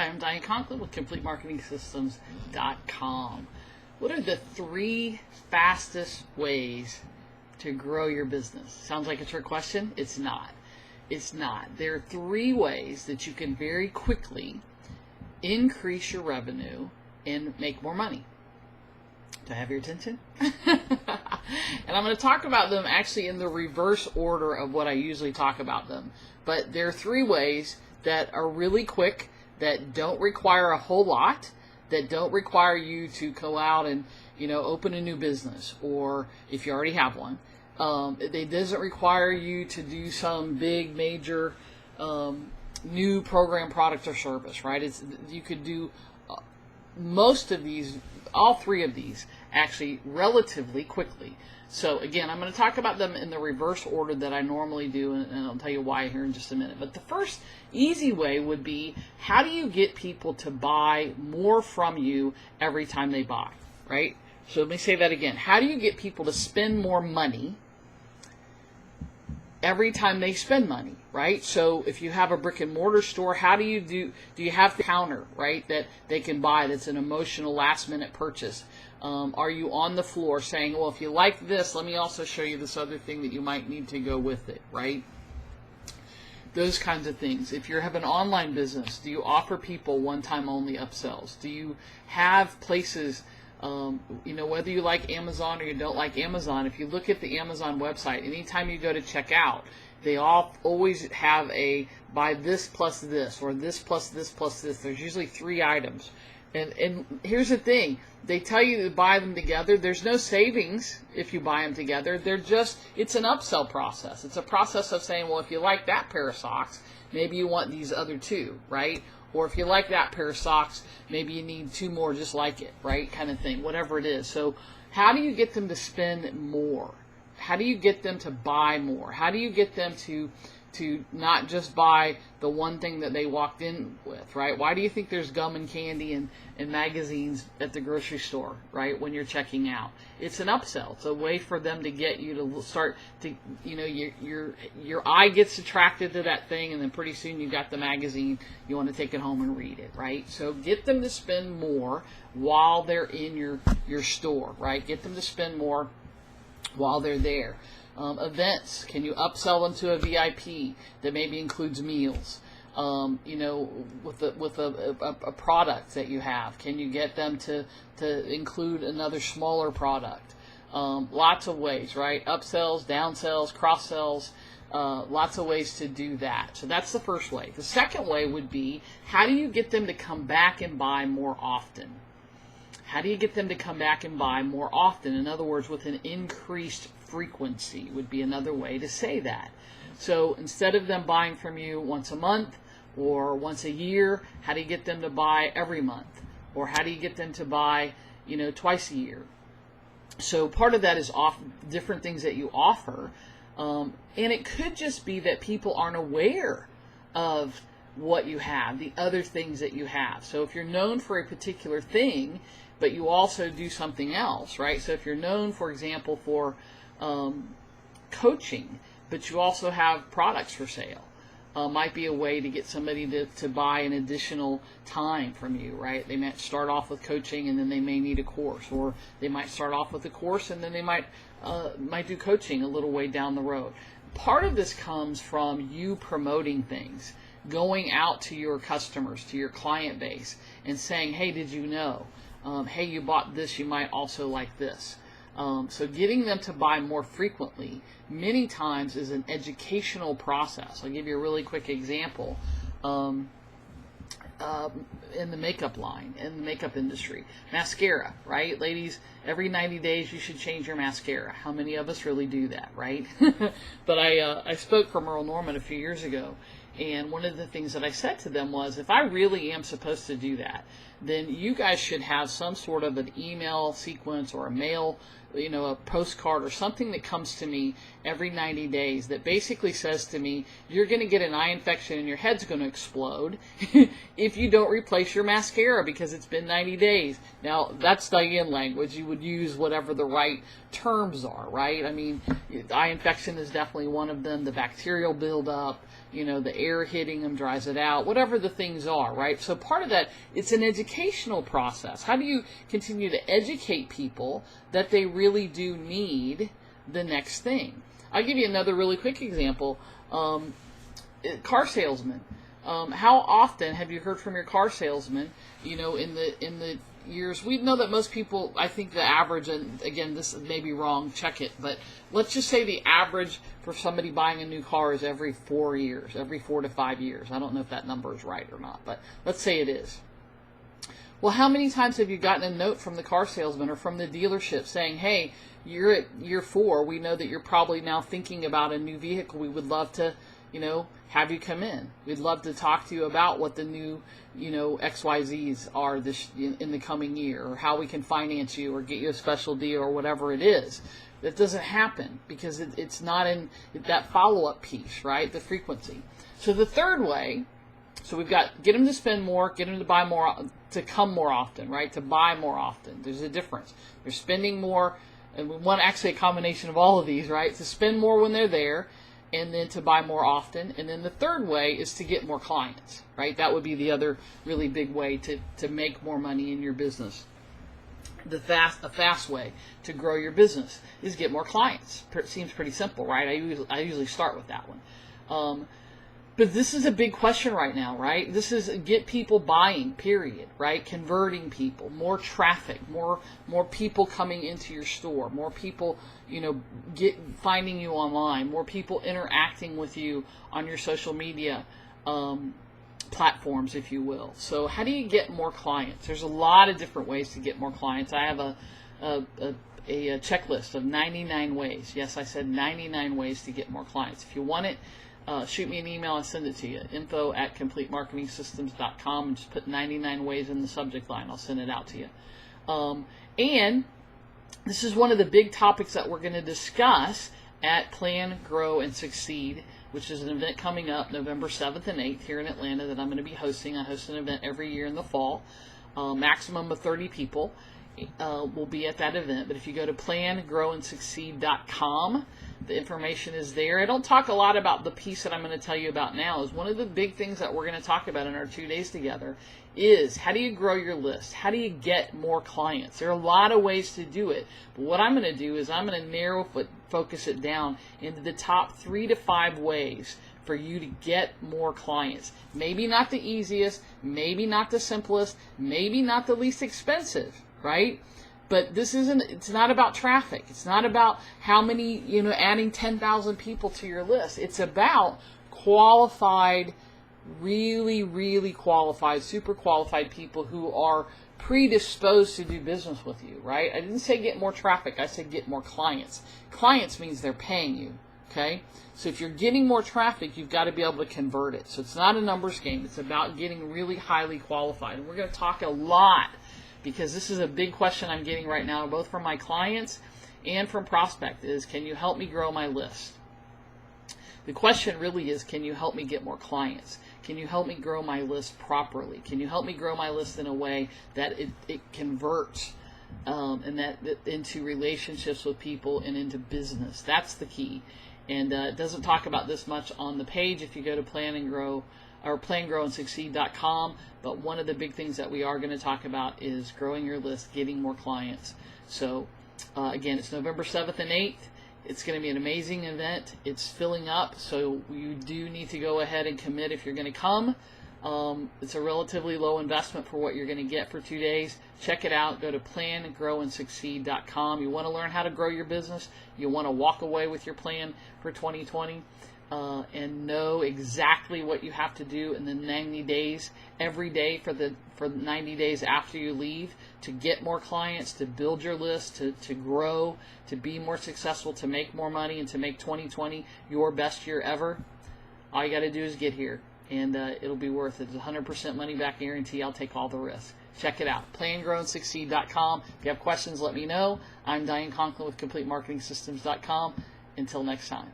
Hi, I'm Diane Conklin with CompleteMarketingSystems.com. What are the 3 fastest ways to grow your business? Sounds like a trick question? It's not. It's not. There are 3 ways that you can very quickly increase your revenue and make more money. Do I have your attention? And I'm going to talk about them actually in the reverse order of what I usually talk about them. But there are 3 ways that are really quick, that don't require a whole lot, that don't require you to go out and open a new business, or if you already have one. It doesn't require you to do some big major new program, product, or service, right? You could do most of these, all 3 of these, actually relatively quickly. So again, I'm going to talk about them in the reverse order that I normally do, and I'll tell you why here in just a minute. But the first easy way would be, how do you get people to buy more from you every time they buy, right? So let me say that again. How do you get people to spend more money every time they spend money, right? So if you have a brick and mortar store, how do you have the counter, right, that they can buy that's an emotional last minute purchase? Are you on the floor saying, well, if you like this, let me also show you this other thing that you might need to go with it, right? Those kinds of things. If you have an online business, do you offer people one-time only upsells? Do you have places, whether you like Amazon or you don't like Amazon, if you look at the Amazon website, anytime you go to check out, they always have a buy this plus this, or this plus this plus this. There's usually 3 items. And here's the thing, they tell you to buy them together. There's no savings if you buy them together. It's an upsell process. It's a process of saying, well, if you like that pair of socks, maybe you want these other 2, right? Or if you like that pair of socks, maybe you need 2 more just like it, right? Kind of thing, whatever it is. So how do you get them to spend more? How do you get them to buy more? How do you get them to not just buy the one thing that they walked in with, right? Why do you think there's gum and candy and magazines at the grocery store, right, when you're checking out? It's an upsell. It's a way for them to get you to start to, your eye gets attracted to that thing, and then pretty soon you got the magazine. You want to take it home and read it, right? So get them to spend more while they're in your store, right? Get them to spend more while they're there. Events, can you upsell them to a VIP that maybe includes meals? With a product that you have, can you get them to include another smaller product? Lots of ways, right? Upsells, downsells, cross sells, lots of ways to do that. So that's the first way. The second way would be, how do you get them to come back and buy more often? How do you get them to come back and buy more often? In other words, with an increased frequency would be another way to say that. So instead of them buying from you once a month or once a year, how do you get them to buy every month? Or how do you get them to buy, twice a year? So part of that is different things that you offer. And it could just be that people aren't aware of what you have, the other things that you have. So if you're known for a particular thing, but you also do something else, right? So if you're known, for example, for coaching, but you also have products for sale, might be a way to get somebody to buy an additional time from you, right? They might start off with coaching and then they may need a course, or they might start off with a course and then they might do coaching a little way down the road. Part of this comes from you promoting things, going out to your customers, to your client base, and saying, hey, did you know? Hey, you bought this, you might also like this. So getting them to buy more frequently many times is an educational process. I'll give you a really quick example. In the makeup line, in the makeup industry, mascara, right? Ladies, every 90 days you should change your mascara. How many of us really do that, right? But I spoke from Earl Norman a few years ago, and one of the things that I said to them was, if I really am supposed to do that, then you guys should have some sort of an email sequence or a mail, a postcard or something that comes to me every 90 days that basically says to me, you're going to get an eye infection and your head's going to explode if you don't replace your mascara because it's been 90 days. Now, that's Diane language. You would use whatever the right terms are, right? I mean, eye infection is definitely one of them. The bacterial buildup, the air hitting them dries it out, whatever the things are, right? So part of that, it's an educational process. How do you continue to educate people that they really do need the next thing? I'll give you another really quick example. Car salesman. How often have you heard from your car salesman, in the years? We know that most people, I think the average, and again, this may be wrong, check it, but let's just say the average for somebody buying a new car is every 4 years, every 4 to 5 years. I don't know if that number is right or not, but let's say it is. Well, how many times have you gotten a note from the car salesman or from the dealership saying, hey, you're at year 4. We know that you're probably now thinking about a new vehicle. We would love to, have you come in. We'd love to talk to you about what the new, XYZs are in the coming year, or how we can finance you or get you a special deal or whatever it is. That doesn't happen because it's not in that follow-up piece, right? The frequency. So the third way, so we've got get them to spend more, get them to buy more, to come more often, right? To buy more often. There's a difference. They're spending more, and we want actually a combination of all of these, right? To spend more when they're there, and then to buy more often. And then the third way is to get more clients, right? That would be the other really big way to make more money in your business. A fast way to grow your business is get more clients. Seems pretty simple, right? I usually start with that one. But this is a big question right now, right? This is get people buying, period, right? Converting people, more traffic, more people coming into your store, more people, finding you online, more people interacting with you on your social media platforms, if you will. So how do you get more clients? There's a lot of different ways to get more clients. I have a checklist of 99 ways. Yes, I said 99 ways to get more clients. If you want it, shoot me an email, I'll send it to you. info@completemarketingsystems.com, and just put 99 ways in the subject line. I'll send it out to you. And this is one of the big topics that we're going to discuss at Plan, Grow, and Succeed, which is an event coming up November 7th and 8th here in Atlanta that I'm going to be hosting. I host an event every year in the fall. Maximum of 30 people will be at that event. But if you go to plangrowandsucceed.com, the information is there. I don't talk a lot about the piece that I'm going to tell you about now. Is one of the big things that we're going to talk about in our 2 days together is how do you grow your list? How do you get more clients? There are a lot of ways to do it. But what I'm going to do is I'm going to focus it down into the top 3 to 5 ways for you to get more clients. Maybe not the easiest, maybe not the simplest, maybe not the least expensive, right? But it's not about traffic. It's not about how many, adding 10,000 people to your list. It's about qualified, really, really qualified, super qualified people who are predisposed to do business with you, right? I didn't say get more traffic. I said get more clients. Clients means they're paying you, okay? So if you're getting more traffic, you've got to be able to convert it. So it's not a numbers game. It's about getting really highly qualified. And we're going to talk a lot, because this is a big question I'm getting right now, both from my clients and from prospects, is can you help me grow my list? The question really is, can you help me get more clients? Can you help me grow my list properly? Can you help me grow my list in a way that it converts and that into relationships with people and into business? That's the key. And it doesn't talk about this much on the page if you go to plangrowandsucceed.com, but one of the big things that we are going to talk about is growing your list, getting more clients. So again, it's November 7th and 8th. It's going to be an amazing event. It's filling up, so you do need to go ahead and commit if you're going to come. It's a relatively low investment for what you're going to get for 2 days. Check it out. Go to plangrowandsucceed.com. You want to learn how to grow your business. You want to walk away with your plan for 2020. And know exactly what you have to do in the 90 days, every day for 90 days after you leave, to get more clients, to build your list, to grow, to be more successful, to make more money, and to make 2020 your best year ever. All you got to do is get here, and it'll be worth it. It's 100% money back guarantee. I'll take all the risks. Check it out, plangrowandsucceed.com. If you have questions, let me know. I'm Diane Conklin with CompleteMarketingSystems.com. Until next time.